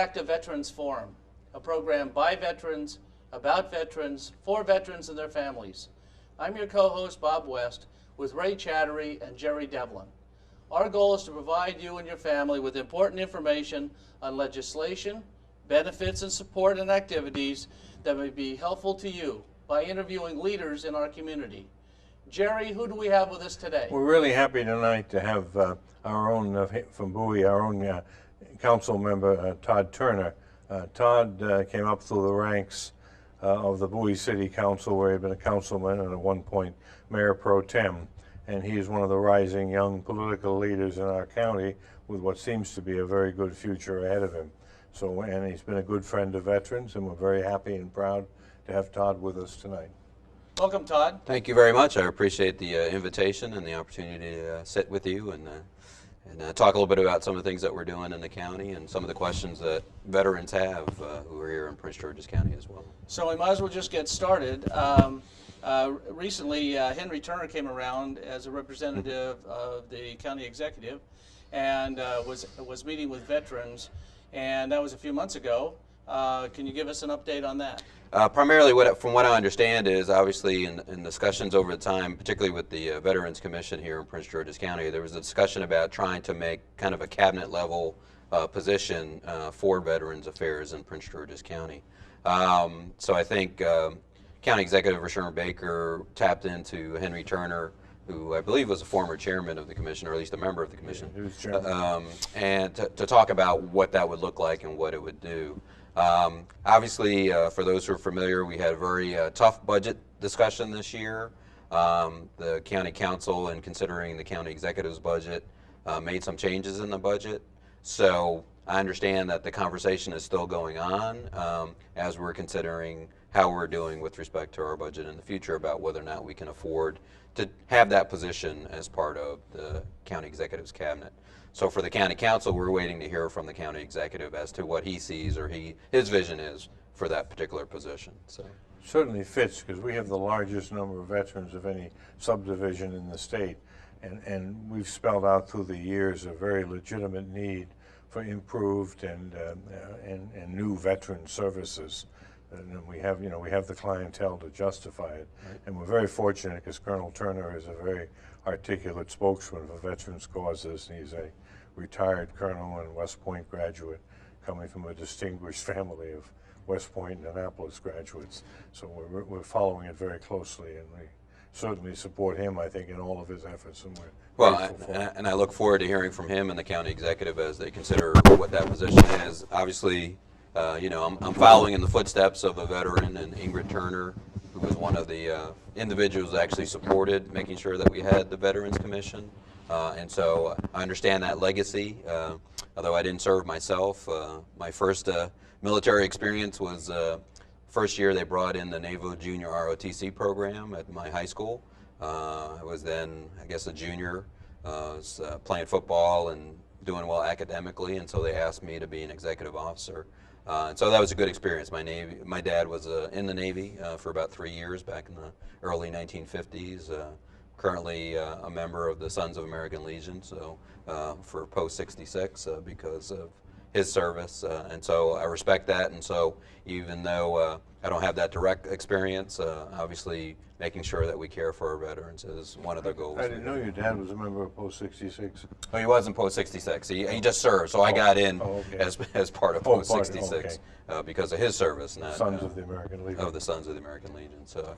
interactive Veterans Forum, a program by veterans, about veterans, for veterans and their families. I'm your co-host, Bob West, with Ray Chattery and Jerry Devlin. Our goal is to provide you and your family with important information on legislation, benefits and support and activities that may be helpful to you by interviewing leaders in our community. Jerry, who do we have with us today? We're really happy tonight to have our own, from Bowie, our own council member, Todd Turner. Todd came up through the ranks of the Bowie City Council, where he had been a councilman and at one point mayor pro tem. And he is one of the rising young political leaders in our county with what seems to be a very good future ahead of him. So, and he's been a good friend of veterans, and we're very happy and proud to have Todd with us tonight. Welcome, Todd. Thank you very much. I appreciate the invitation and the opportunity to sit with you and talk a little bit about some of the things that we're doing in the county and some of the questions that veterans have who are here in Prince George's County as well. So we might as well just get started. Recently, Henry Turner came around as a representative of the county executive and was meeting with veterans, and that was a few months ago. Can you give us an update on that? Primarily, from what I understand, is obviously in discussions over the time, particularly with the Veterans Commission here in Prince George's County, there was a discussion about trying to make kind of a cabinet level position for Veterans Affairs in Prince George's County. So I think County Executive Rashawn Baker tapped into Henry Turner, who I believe was a former chairman of the commission, or at least a member of the commission, Yeah, he was chairman. and to talk about what that would look like and what it would do. Obviously, for those who are familiar, we had a very tough budget discussion this year. The county council, in considering the county executive's budget, made some changes in the budget. So I understand that the conversation is still going on as we're considering how we're doing with respect to our budget in the future about whether or not we can afford to have that position as part of the county executive's cabinet. So for the county council, we're waiting to hear from the county executive as to what he sees or his vision is for that particular position. So Certainly fits, because we have the largest number of veterans of any subdivision in the state, and we've spelled out through the years a very legitimate need for improved and new veteran services. And we have the clientele to justify it. Right. And we're very fortunate because Colonel Turner is a very articulate spokesman for veterans causes, and he's a retired colonel and West Point graduate coming from a distinguished family of West Point and Annapolis graduates. So we're following it very closely, and we certainly support him, I think, in all of his efforts. And and I look forward to hearing from him and the county executive as they consider what that position is. Obviously, I'm following in the footsteps of a veteran, and Ingrid Turner, who was one of the individuals that actually supported making sure that we had the Veterans Commission. And so I understand that legacy, although I didn't serve myself. My first military experience was first year they brought in the Naval Junior ROTC program at my high school. I was then, I guess, a junior. I was playing football and doing well academically, and so they asked me to be an executive officer. And so that was a good experience. My dad was in the Navy for about 3 years back in the early 1950s. Currently a member of the Sons of American Legion, so for post 66 because of his service, and so I respect that. And so even though I don't have that direct experience, obviously making sure that we care for our veterans is one of the goals. I didn't know your dad was a member of Post 66. Oh, he wasn't Post 66. He just served, so I got in as part of Post 66 because of his service, not Sons of the American Legion. Of the Sons of the American Legion. So.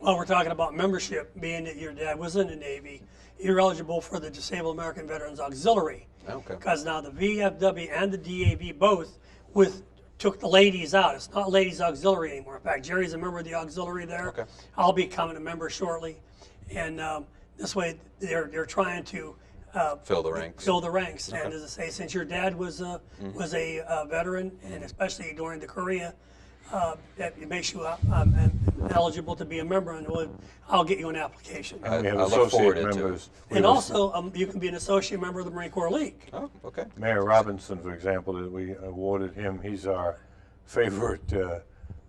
Well, we're talking about membership, being that your dad was in the Navy, you're eligible for the Disabled American Veterans Auxiliary. Okay. Because now the VFW and the DAV both took the ladies out. It's not ladies auxiliary anymore. In fact, Jerry's a member of the auxiliary there. Okay. I'll be becoming a member shortly. And this way they're trying to fill the ranks. Okay. And as I say, since your dad was a veteran, and especially during the Korea, it makes you eligible to be a member, and I'll get you an application. And we have I look forward associate to members. And also, you can be an associate member of the Marine Corps League. Oh, okay. Mayor Robinson, for example, that we awarded him. He's our favorite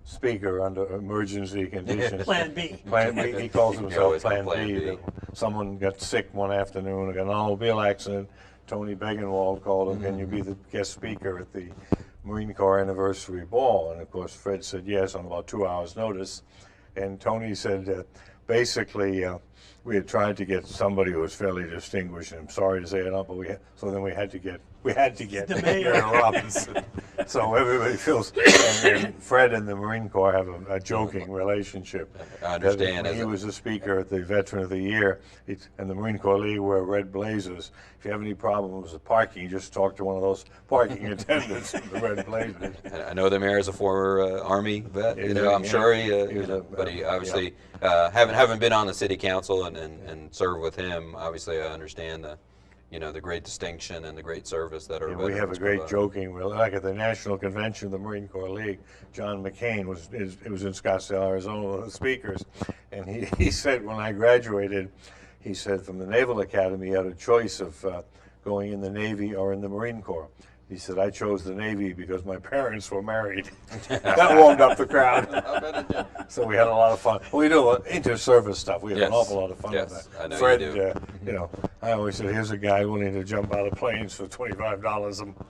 speaker under emergency conditions. Plan B. Plan B. He calls himself Plan Plan B. B. Someone got sick one afternoon, got an automobile accident. Tony Begenwald called him, can you be the guest speaker at the Marine Corps anniversary ball. And of course, Fred said yes on about 2 hours' notice. And Tony said, basically, we had tried to get somebody who was fairly distinguished, and I'm sorry to say it, but so then we had to get The mayor. Mayor Robinson. So everybody feels, and Fred and the Marine Corps have a joking relationship. I understand. When he was the speaker at the Veteran of the Year, and the Marine Corps League wear red blazers. If you have any problems with parking, you just talk to one of those parking attendants in the red blazers. I know the mayor is a former Army vet. I'm sure but he obviously haven't been on the city council and served with him. Obviously, I understand the great distinction and the great service that our We have a veterans great provide. joking, like at the National Convention of the Marine Corps League, John McCain was in Scottsdale, Arizona, one of the speakers, and he said when I graduated, he said from the Naval Academy, you had a choice of going in the Navy or in the Marine Corps. He said, I chose the Navy because my parents were married. That warmed up the crowd. I bet it did. So we had a lot of fun. We do inter-service stuff. We have Yes. an awful lot of fun Yes, with that. I know Fred, you do. I always said, here's a guy willing to jump out of planes for $25 a month.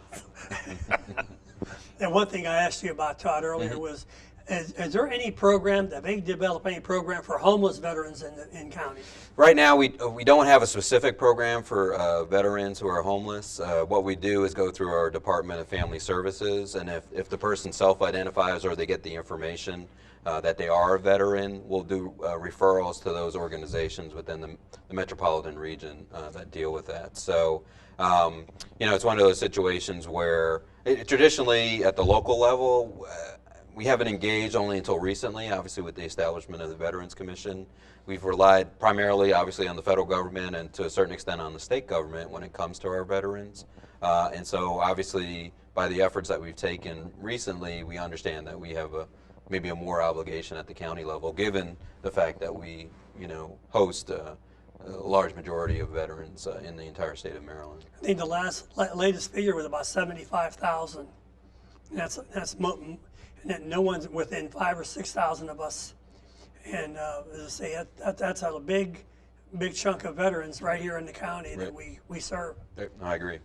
And one thing I asked you about, Todd, earlier was, is there any program, that they develop any program for homeless veterans in county? Right now, we don't have a specific program for veterans who are homeless. What we do is go through our Department of Family Services, and if the person self-identifies or they get the information that they are a veteran, we'll do referrals to those organizations within the metropolitan region that deal with that. So, it's one of those situations where traditionally at the local level, we haven't engaged only until recently, obviously with the establishment of the Veterans Commission. We've relied primarily, obviously, on the federal government and to a certain extent on the state government when it comes to our veterans. And so, obviously, by the efforts that we've taken recently, we understand that we have maybe a more obligation at the county level, given the fact that we, host a large majority of veterans in the entire state of Maryland. I think the latest figure was about 75,000. That's and that no one's within 5,000 or 6,000 of us. And as I say, that's a big chunk of veterans right here in the county that we serve. I agree.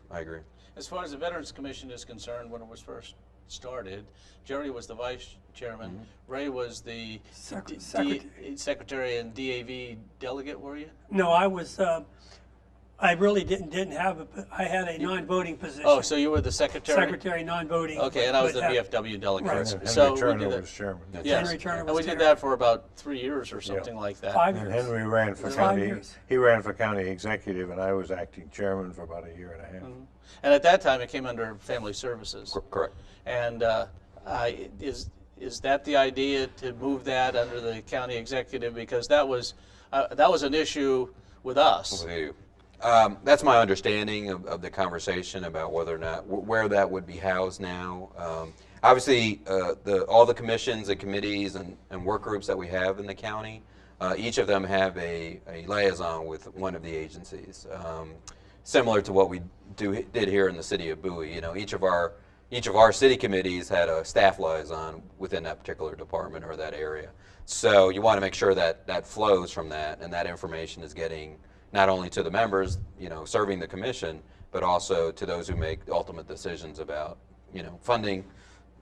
As far as the Veterans Commission is concerned, when it was first started, Jerry was the vice chairman. Ray was the secretary and DAV delegate, were you? No, I was. I really didn't have I had a non-voting position. Oh, so you were the secretary? Secretary, non-voting. Okay, and I was the but VFW delegate. Right. And So Henry we Turner did that. was chairman. Yes. Henry Turner and was we did chairman. that for about 3 years or something like that. 5 And years. Henry ran for 5 county. years. He ran for county executive, and I was acting chairman for about a year and a half. And at that time, it came under Family Services. Correct. And is that the idea, to move that under the county executive? Because that was an issue with us. With you. That's my understanding of the conversation about whether or not where that would be housed now. Obviously, all the commissions and committees and work groups that we have in the county, each of them have a liaison with one of the agencies, similar to what we did here in the city of Bowie. Each of our city committees had a staff liaison within that particular department or that area. So you want to make sure that that flows from that, and that information is getting not only to the members, serving the commission, but also to those who make the ultimate decisions about, funding,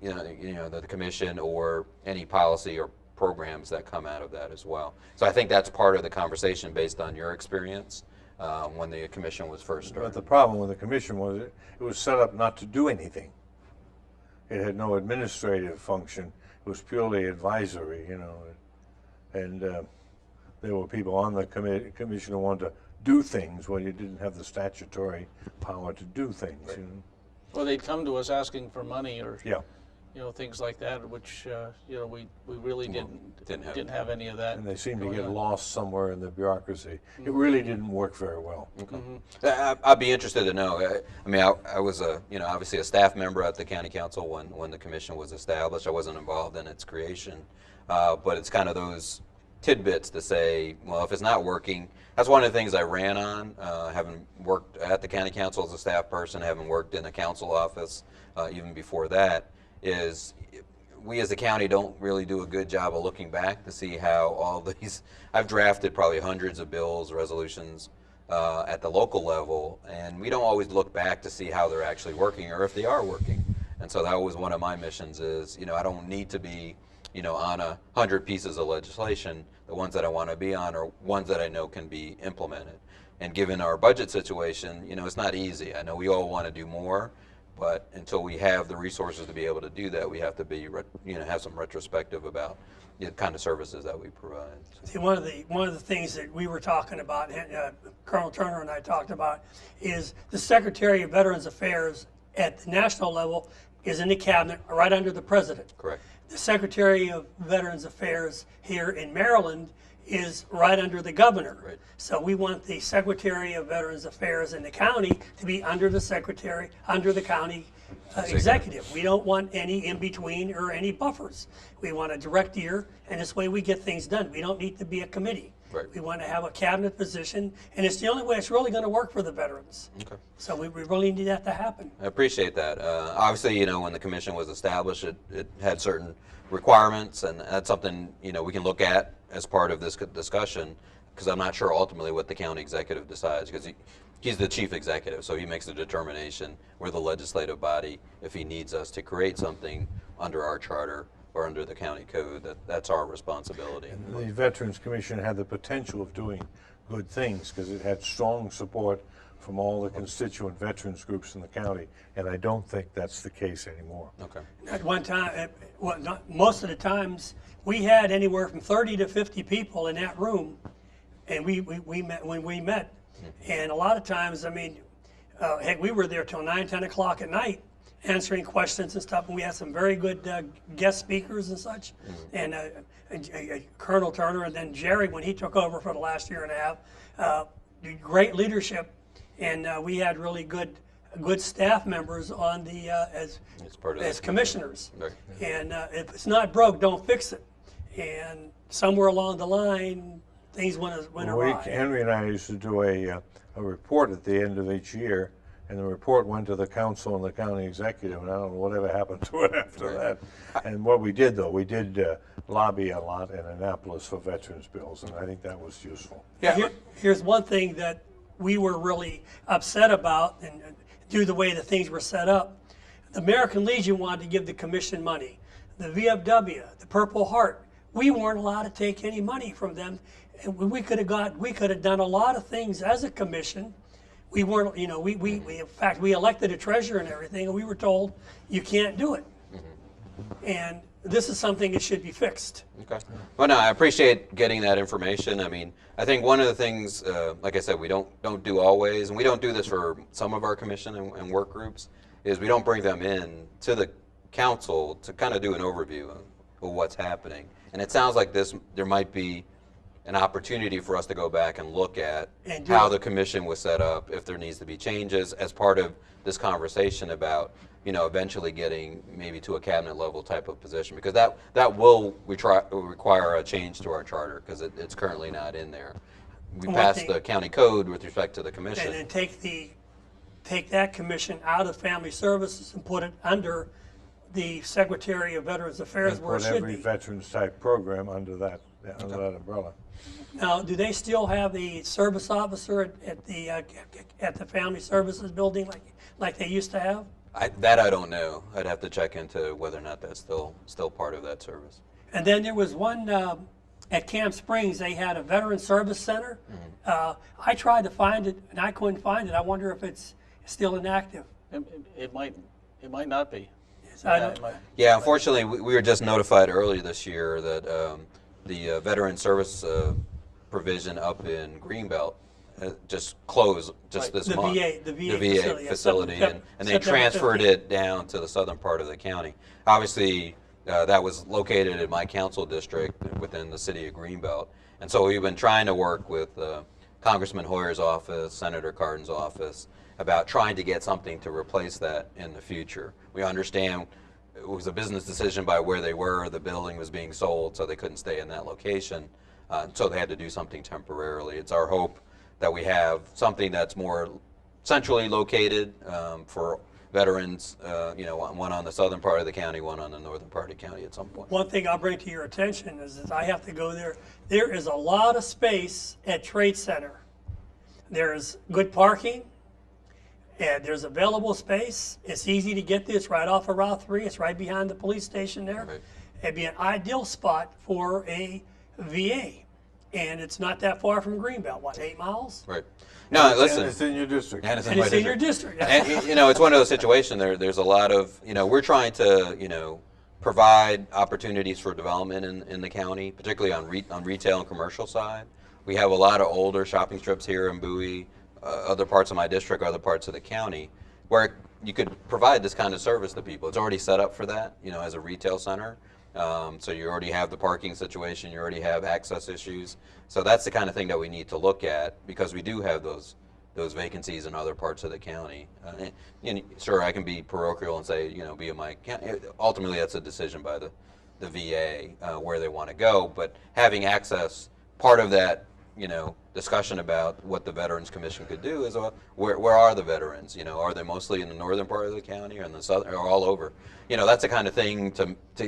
the commission or any policy or programs that come out of that as well. So I think that's part of the conversation based on your experience when the commission was first But started. the problem with the commission was it was set up not to do anything. It had no administrative function. It was purely advisory, and there were people on the commission who wanted to do things when you didn't have the statutory power to do things. Well, they'd come to us asking for money or Yeah, things like that, which we really didn't have any of that. and they seemed to going get on. lost somewhere in the bureaucracy. It really didn't work very well. I'd be interested to know. I was obviously a staff member at the county council when the commission was established. I wasn't involved in its creation, but it's kind of those tidbits to say, well, if it's not working, that's one of the things I ran on, having worked at the county council as a staff person, having worked in a council office even before that, is we as a county don't really do a good job of looking back to see how all these, I've drafted probably hundreds of bills, resolutions at the local level, and we don't always look back to see how they're actually working or if they are working. And so that was one of my missions is, I don't need to be, on 100 pieces of legislation. The ones that I want to be on are ones that I know can be implemented. And given our budget situation, it's not easy. I know we all want to do more, but until we have the resources to be able to do that, we have to be, have some retrospective about the kind of services that we provide. See, one of the things that we were talking about, Colonel Turner and I talked about, is the Secretary of Veterans Affairs at the national level is in the cabinet right under the president. Correct. The Secretary of Veterans Affairs here in Maryland is right under the governor. Right. So we want the Secretary of Veterans Affairs in the county to be under the county executive. We don't want any in between or any buffers. We want a direct ear, and this way we get things done. We don't need to be a committee. Right. We want to have a cabinet position, and it's the only way it's really going to work for the veterans. Okay. So we really need that to happen. I appreciate that. Obviously, when the commission was established, it had certain requirements, and that's something, we can look at as part of this discussion, because I'm not sure ultimately what the county executive decides, because he's the chief executive, so he makes the determination. We're the legislative body. If he needs us to create something under our charter or under the county code, that's our responsibility. The Veterans Commission had the potential of doing good things because it had strong support from all the constituent veterans groups in the county, and I don't think that's the case anymore. Okay. At one time, most of the times, we had anywhere from 30 to 50 people in that room, and we met when we met. And a lot of times, heck, we were there till 9, 10 o'clock at night answering questions and stuff, and we had some very good guest speakers and such. And Colonel Turner and then Jerry, when he took over for the last year and a half, great leadership, and we had really good staff members on the as commissioners. Right. And if it's not broke, don't fix it. And somewhere along the line, things went awry. Henry and I used to do a report at the end of each year, and the report went to the council and the county executive, and I don't know whatever happened to it after that. And what we did, though, we did lobby a lot in Annapolis for veterans bills, and I think that was useful. Yeah. Here's one thing that we were really upset about, and due to the way that things were set up. The American Legion wanted to give the commission money. The VFW, the Purple Heart, we weren't allowed to take any money from them. And we could have done a lot of things as a commission. We weren't, we in fact, we elected a treasurer and everything, and we were told, you can't do it. And this is something that should be fixed. Okay. Well, no, I appreciate getting that information. I think one of the things, like I said, we don't do always, and we don't do this for some of our commission and work groups, is we don't bring them in to the council to kind of do an overview of what's happening. And it sounds like there might be an opportunity for us to go back and look at how the commission was set up, if there needs to be changes as part of this conversation about, eventually getting maybe to a cabinet level type of position, because that will require a change to our charter, because it's currently not in there. We passed the county code with respect to the commission. And then take that commission out of family services and put it under the Secretary of Veterans Affairs, And at where it put should every be. veterans type program under that umbrella. Now, do they still have the service officer at the family services building like they used to have? I don't know. I'd have to check into whether or not that's still part of that service. And then there was one at Camp Springs. They had a veteran service center. I tried to find it, and I couldn't find it. I wonder if it's still inactive. It might not be. Yeah, unfortunately, we were just notified earlier this year that the veteran service provision up in Greenbelt just closed this month. The VA facility, and they transferred it down to the southern part of the county. Obviously, that was located in my council district within the city of Greenbelt, and so we've been trying to work with Congressman Hoyer's office, Senator Cardin's office, about trying to get something to replace that in the future. We understand it was a business decision by where they were. The building was being sold, so they couldn't stay in that location. So they had to do something temporarily. It's our hope that we have something that's more centrally located for veterans, one on the southern part of the county, one on the northern part of the county at some point. One thing I'll bring to your attention is that I have to go there. There is a lot of space at Trade Center. There's good parking, And there's available space. It's easy to get this right off of Route 3. It's right behind the police station there. Right. It'd be an ideal spot for a VA. And it's not that far from Greenbelt, what, 8 miles? Right. No, listen. And it's in your district. And it's And it's in your district. And, you know, it's one of those situations there's a lot of, you know, we're trying to, you know, provide opportunities for development in the county, particularly on retail and commercial side. We have a lot of older shopping strips here in Bowie, other parts of my district, other parts of the county, where you could provide this kind of service to people. It's already set up for that, you know, as a retail center. So you already have the parking situation, you already have access issues. So that's the kind of thing that we need to look at, because we do have those vacancies in other parts of the county. And sure, I can be parochial and say, you know, be in my county. Ultimately, that's a decision by the VA where they want to go. But having access, part of that, you know, discussion about what the Veterans Commission could do is, where are the veterans? You know, are they mostly in the northern part of the county or in the southern, or all over? You know, that's the kind of thing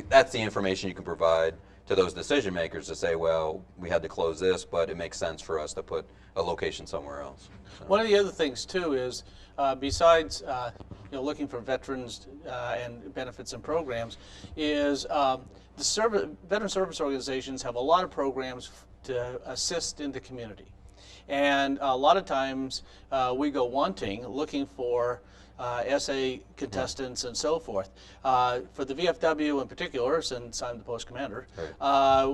that's the information you can provide to those decision makers to say, well, we had to close this, but it makes sense for us to put a location somewhere else. So. One of the other things too is, besides you know, looking for veterans and benefits and programs, is veteran service organizations have a lot of programs to assist in the community, and a lot of times we go wanting, looking for essay contestants and so forth. For the VFW in particular, since I'm the post commander,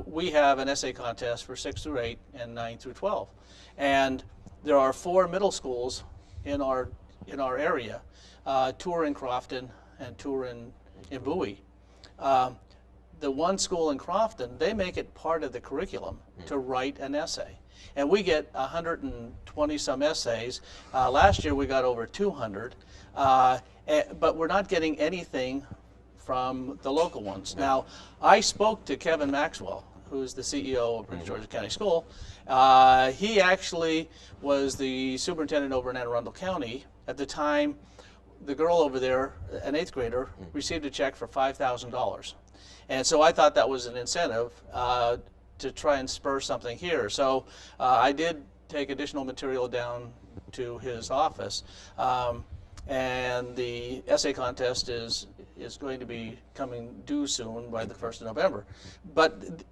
we have an essay contest for 6 through 8 and 9 through 12, and there are 4 middle schools in our area, 2 are in Crofton and 2 are in Bowie. The one school in Crofton, they make it part of the curriculum to write an essay. And we get 120 some essays. Last year we got over 200, but we're not getting anything from the local ones. Now, I spoke to Kevin Maxwell, who's the CEO of Prince George's County School. He actually was the superintendent over in Anne Arundel County. At the time, the girl over there, an 8th grader, received a check for $5,000. And so I thought that was an incentive to try and spur something here. So I did take additional material down to his office, and the essay contest is going to be coming due soon by the 1st of November. But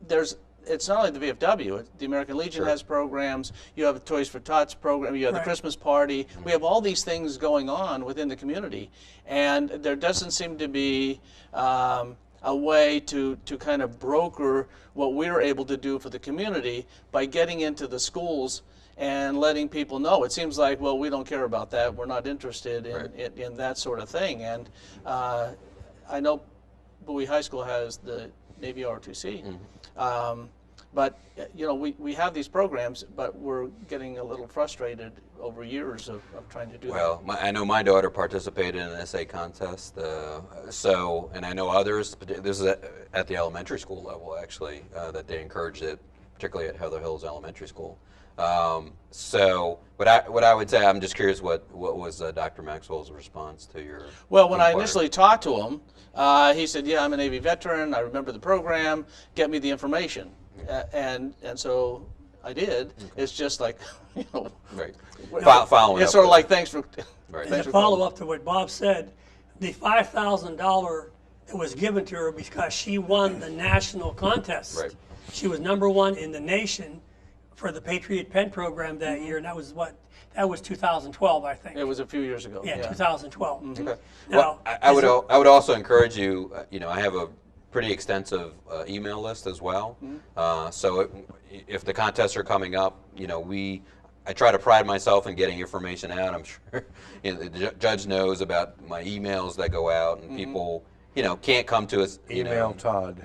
it's not only the VFW, the American Legion has programs, you have the Toys for Tots program, you have the Christmas party, we have all these things going on within the community, and there doesn't seem to be a way to kind of broker what we're able to do for the community by getting into the schools and letting people know. It seems like, well, we don't care about that, we're not interested in that sort of thing. And I know Bowie High School has the Navy ROTC, but you know, we have these programs, but we're getting a little frustrated over years of trying to do that. Well, I know my daughter participated in an essay contest, and I know others, this is at the elementary school level actually, that they encouraged it, particularly at Heather Hills Elementary School. But what I would say, I'm just curious, what was Dr. Maxwell's response to your Well, when I inquiry? initially talked to him, he said, yeah, I'm a Navy veteran, I remember the program, get me the information. And so I did. It's just like, you know, Following it's up sort of with like, thanks for Right. And to follow up to what Bob said, the $5,000 that was given to her because she won the national contest. Right. She was #1 in the nation for the Patriot Pen program that year, and that was 2012, I think. It was a few years ago. Yeah, 2012. Okay. Now, Well, I would also encourage you. You know, I have a pretty extensive email list as well. So if the contests are coming up, you know, I try to pride myself in getting information out. I'm sure you know, the judge knows about my emails that go out, and people, you know, can't come to us. Email Todd.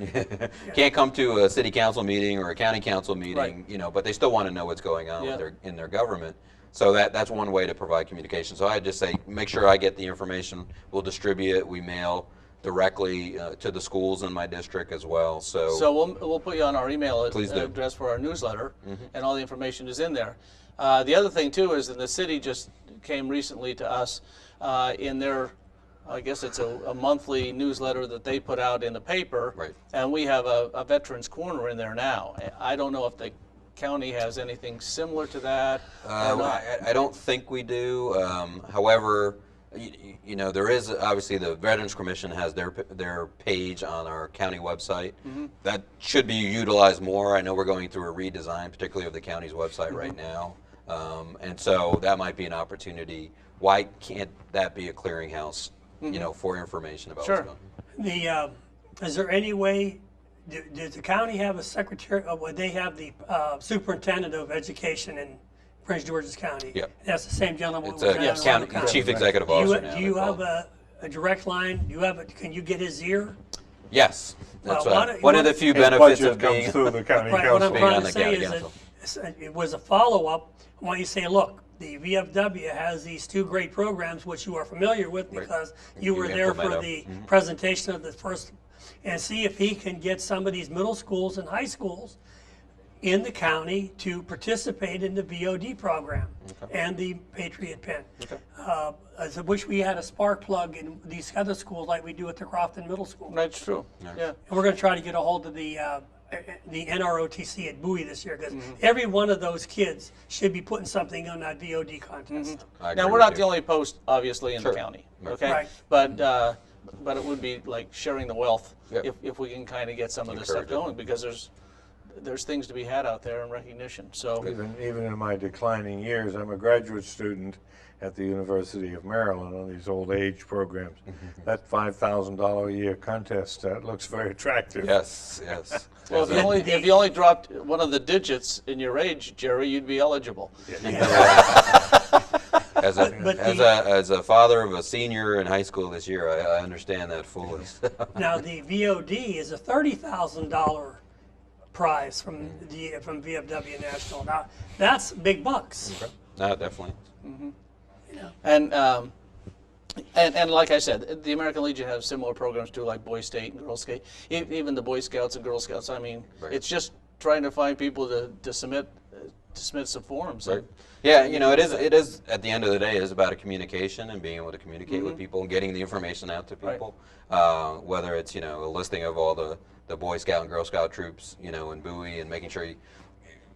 Can't come to a city council meeting or a county council meeting, you know, but they still want to know what's going on in their government. So that's one way to provide communication. So I just say, make sure I get the information. We'll distribute it. We mail directly to the schools in my district as well. So we'll put you on our email address for our newsletter, and all the information is in there. The other thing too is that the city just came recently to us in their, I guess it's a monthly newsletter that they put out in the paper, and we have a Veterans Corner in there now. I don't know if the county has anything similar to that. I don't think we do. However, You know, there is obviously the Veterans Commission has their page on our county website. That should be utilized more. I know we're going through a redesign, particularly of the county's website right now, and so that might be an opportunity. Why can't that be a clearinghouse, you know, for information about what's going on? Is there any way? Does the county have a secretary? Would they have the superintendent of education in Prince George's County? Yep. That's the same gentleman. It's we a got in county Arundel chief County. executive officer now. Do you they call have it. a direct line? Do you have can you get his ear? Yes, that's Well, one of the few His benefits budget of comes being. through the county Right. What I'm council. Being on trying the to say county is council. that it was a follow-up. Why you say, look, the VFW has these two great programs which you are familiar with because you were there for implement the them. presentation of the first, and see if he can get some of these middle schools and high schools in the county to participate in the VOD program and the Patriot Pen. I wish we had a spark plug in these other schools like we do at the Crofton Middle School. That's true. Yeah. And we're going to try to get a hold of the NROTC at Bowie this year because every one of those kids should be putting something on that VOD contest. I Now agree we're with not you. the only post, obviously, in Sure. the county. Right. Okay. Right. But it would be like sharing the wealth Yep. if we can kind of get some of this stuff Encourage it. going because there's things to be had out there in recognition. So Even in my declining years, I'm a graduate student at the University of Maryland on these old age programs. That $5,000 a year contest, that looks very attractive. Yes, yes. well, if you only dropped one of the digits in your age, Jerry, you'd be eligible. As a father of a senior in high school this year, I understand that fully. Now the VOD is a $30,000 prize from VFW National. Now that's big bucks. No, definitely. And like I said, the American Legion has similar programs too, like Boy State and Girl Scout, even the Boy Scouts and Girl Scouts. I mean, Right. it's just trying to find people to submit some forms. Right. Yeah, you know, it is at the end of the day, it is about a communication and being able to communicate with people and getting the information out to Right. people. Whether it's, you know, a listing of all the Boy Scout and Girl Scout troops, you know, in Bowie and making sure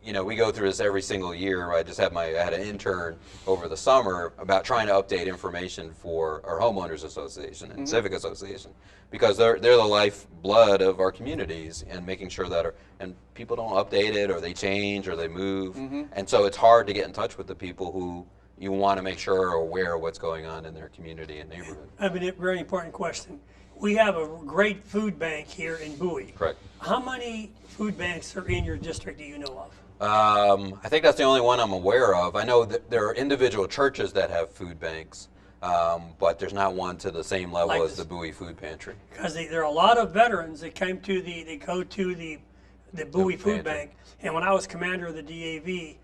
you know, we go through this every single year. I had an intern over the summer about trying to update information for our homeowners association and civic association because they're the lifeblood of our communities and making sure that and people don't update it or they change or they move. And so it's hard to get in touch with the people who you want to make sure are aware of what's going on in their community and neighborhood. I mean, a very important question. We have a great food bank here in Bowie. Correct. How many food banks are in your district do you know of? I think that's the only one I'm aware of. I know that there are individual churches that have food banks, but there's not one to the same level Like as this- the Bowie Food Pantry. Because there are a lot of veterans that go to the Bowie Food pantry. Bank. And when I was commander of the DAV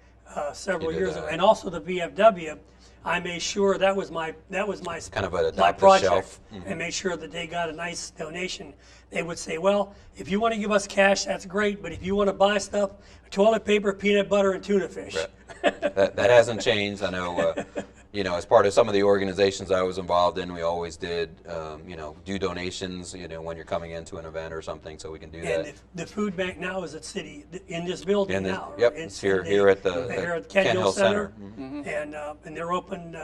several You did years that. ago, and also the VFW, I made sure that was my Kind of an my adopted project, shelf. and made sure that they got a nice donation. They would say, well, if you want to give us cash, that's great, but if you want to buy stuff, toilet paper, peanut butter, and tuna fish. Right. that hasn't changed. I know, you know, as part of some of the organizations I was involved in, we always did, you know, do donations, you know, when you're coming into an event or something, so we can do And that. the food bank now is at City, in this building And now. yep, it's here at the here at Kent Hill Center. And they're open,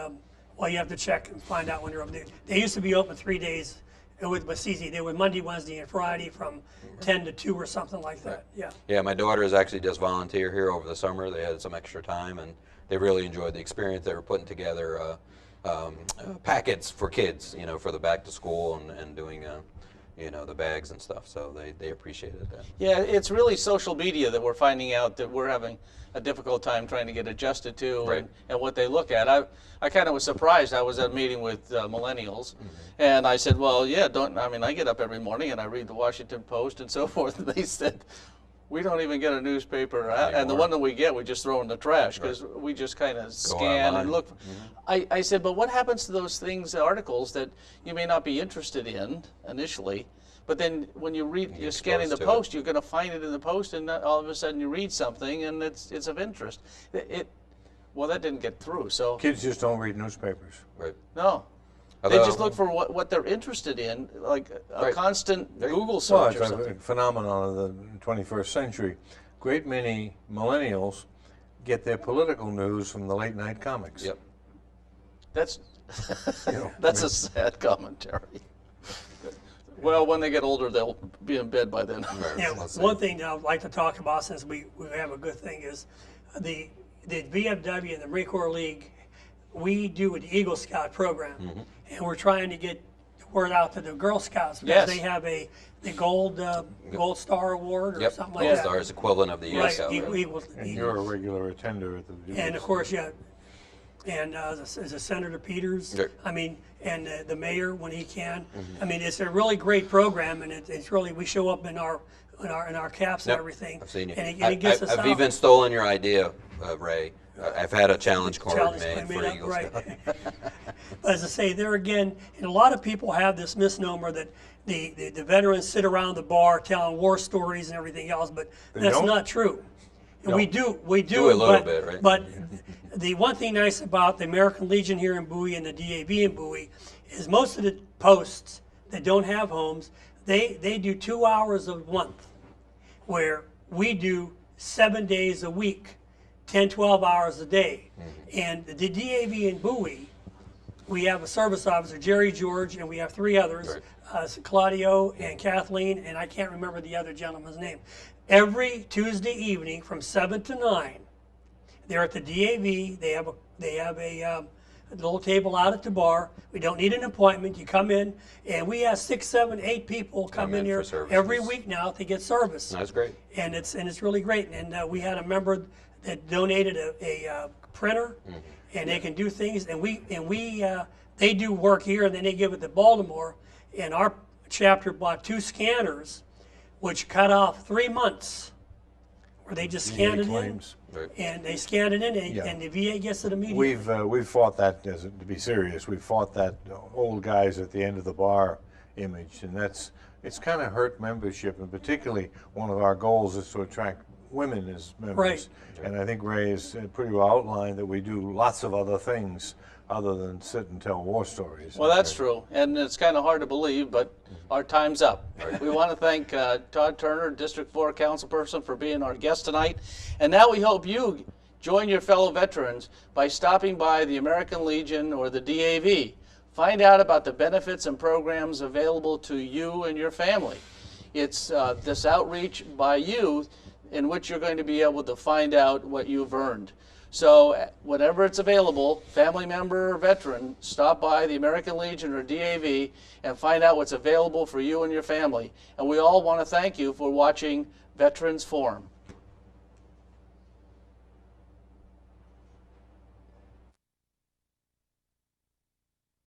well, you have to check and find out when they're open. They used to be open 3 days. It was easy. They were Monday, Wednesday, and Friday from 10 to 2 or something like that. Yeah. Yeah, my daughter is actually just volunteer here over the summer. They had some extra time, and they really enjoyed the experience. They were putting together packets for kids, you know, for the back to school and doing, you know, the bags and stuff. So they appreciated that. Yeah, it's really social media that we're finding out that we're having a difficult time trying to get adjusted to Right. and what they look at. I kind of was surprised. I was at a meeting with millennials, and I said, well, yeah, I get up every morning and I read the Washington Post and so forth, and they said, we don't even get a newspaper, and the Anymore. one that we get, we just throw in the trash because we just kind of scan online. and look. I said, but what happens to those articles that you may not be interested in initially, but then when you're scanning the exposed to it. post, you're going to find it in the post, and all of a sudden you read something, and it's of interest. Well, that didn't get through, so Kids just don't read newspapers. Right. no. They Although- just look for what they're interested in, like a Right. constant Google Well, search it's or a something. phenomenon of the 21st century. Great many millennials get their political news from the late night comics. Yep. That's That's a sad commentary. Well, when they get older, they'll be in bed by then. Yeah, Let's see. one thing that I'd like to talk about, since we have a good thing, is the VFW and the Marine Corps League, we do an Eagle Scout program, and we're trying to get the word out to the Girl Scouts because Yes. they have the gold Star Award or Yep, something like Gold that. Star is equivalent of the Eagle Right, Scout. Eagle, And you're a regular attender at the. and of course, yeah, and as a Senator Peters, Right. I mean, and the mayor when he can. I mean, it's a really great program, and it's really, we show up in our caps and Yep, everything. I've seen you. And it gets us I've out. even stolen your idea, Ray. I've had a challenge card Challenge made made for up, Eagle right. Scout. But as I say, there again, and a lot of people have this misnomer that the veterans sit around the bar telling war stories and everything else, but that's don't? not true. And No. we do, Do a little but, bit, right? But the one thing nice about the American Legion here in Bowie and the DAV in Bowie is most of the posts that don't have homes, they do 2 hours a month, where we do 7 days a week, 10, 12 hours a day. And the DAV in Bowie, we have a service officer, Jerry George, and we have 3 others, Claudio and Kathleen, and I can't remember the other gentleman's name. Every Tuesday evening from 7 to 9, they're at the DAV. They have a little table out at the bar. We don't need an appointment. You come in, and we have 6, 7, 8 people come in in here for services. every week now to get service. That's great. And it's really great. And we had a member that donated a printer, and they can do things. And they do work here, and then they give it to Baltimore. And our chapter bought 2 scanners, which cut off 3 months, where they just scanned it in, claims. Right. and they scanned it in, Yeah. and the VA gets it immediately. We've fought that, to be serious, we've fought that old guys at the end of the bar image, and it's kind of hurt membership, and particularly one of our goals is to attract women as members. Right. And I think Ray has pretty well outlined that we do lots of other things other than sit and tell war stories. Well, that's true, and it's kind of hard to believe, but our time's up. We want to thank Todd Turner, District 4 councilperson, for being our guest tonight. And now we hope you join your fellow veterans by stopping by the American Legion or the DAV. Find out about the benefits and programs available to you and your family. It's this outreach by you in which you're going to be able to find out what you've earned. So whenever it's available, family member or veteran, stop by the American Legion or DAV and find out what's available for you and your family. And we all want to thank you for watching Veterans Forum.